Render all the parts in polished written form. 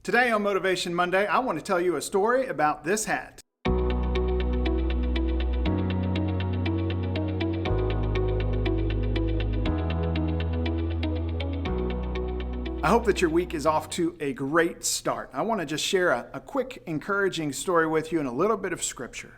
Today on Motivation Monday, I want to tell you a story about this hat. I hope that your week is off to a great start. I want to just share a quick, encouraging story with you and a little bit of scripture.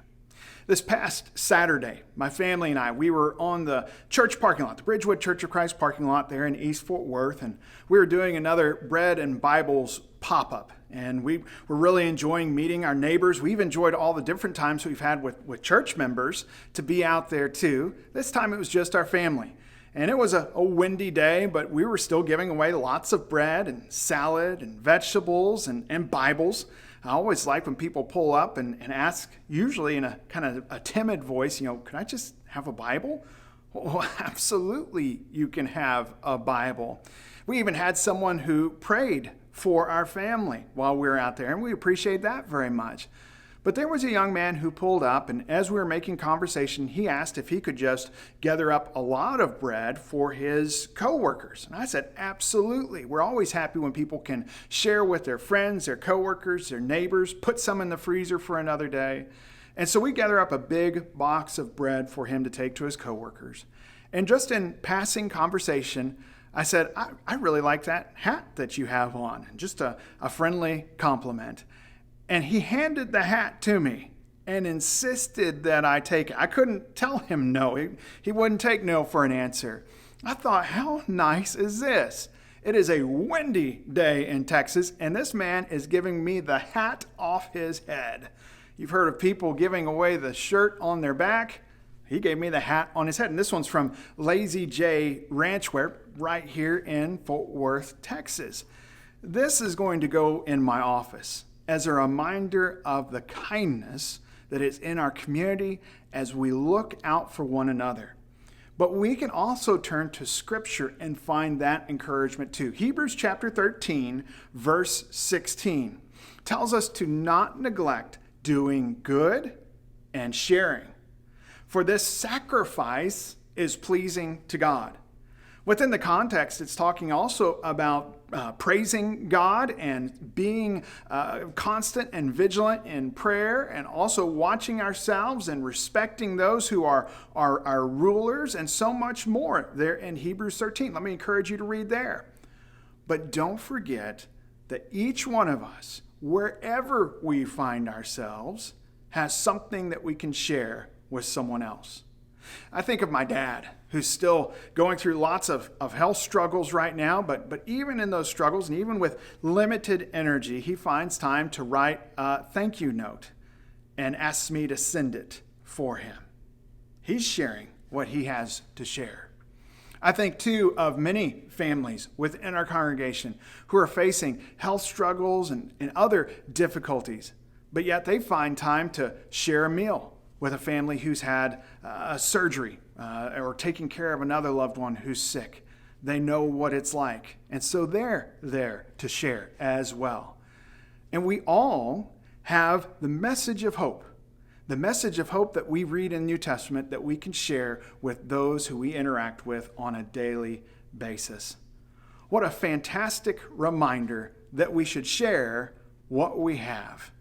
This past Saturday, my family and I, we were on the church parking lot, the Bridgewood Church of Christ parking lot there in East Fort Worth, and we were doing another Bread and Bibles pop-up. And we were really enjoying meeting our neighbors. We've enjoyed all the different times we've had with church members to be out there too. This time it was just our family. And it was a windy day, but we were still giving away lots of bread and salad and vegetables and Bibles. I always like when people pull up and ask, usually in a kind of a timid voice, can I just have a Bible? Well, absolutely, you can have a Bible. We even had someone who prayed for our family while we were out there, and we appreciate that very much. But there was a young man who pulled up, and as we were making conversation, he asked if he could just gather up a lot of bread for his coworkers. And I said, absolutely. We're always happy when people can share with their friends, their coworkers, their neighbors, put some in the freezer for another day. And so we gather up a big box of bread for him to take to his coworkers. And just in passing conversation, I said, I really like that hat that you have on. Just a friendly compliment. And he handed the hat to me and insisted that I take it. I couldn't tell him no. He wouldn't take no for an answer. I thought, how nice is this? It is a windy day in Texas, and this man is giving me the hat off his head. You've heard of people giving away the shirt on their back. He gave me the hat on his head. And this one's from Lazy J Ranchwear right here in Fort Worth, Texas. This is going to go in my office as a reminder of the kindness that is in our community as we look out for one another. But we can also turn to Scripture and find that encouragement too. Hebrews chapter 13, verse 16 tells us to not neglect doing good and sharing, for this sacrifice is pleasing to God. Within the context, it's talking also about praising God and being constant and vigilant in prayer, and also watching ourselves and respecting those who are our rulers, and so much more there in Hebrews 13. Let me encourage you to read there. But don't forget that each one of us, wherever we find ourselves, has something that we can share with someone else. I think of my dad, who's still going through lots of health struggles right now, but even in those struggles and even with limited energy, he finds time to write a thank you note and asks me to send it for him. He's sharing what he has to share. I think, too, of many families within our congregation who are facing health struggles and other difficulties, but yet they find time to share a meal with a family who's had a surgery or taking care of another loved one who's sick. They know what it's like. And so they're there to share as well. And we all have the message of hope that we read in the New Testament that we can share with those who we interact with on a daily basis. What a fantastic reminder that we should share what we have.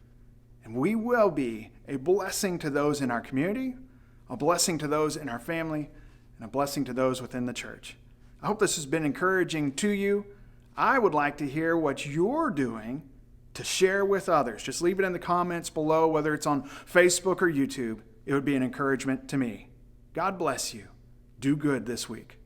And we will be a blessing to those in our community, a blessing to those in our family, and a blessing to those within the church. I hope this has been encouraging to you. I would like to hear what you're doing to share with others. Just leave it in the comments below, whether it's on Facebook or YouTube. It would be an encouragement to me. God bless you. Do good this week.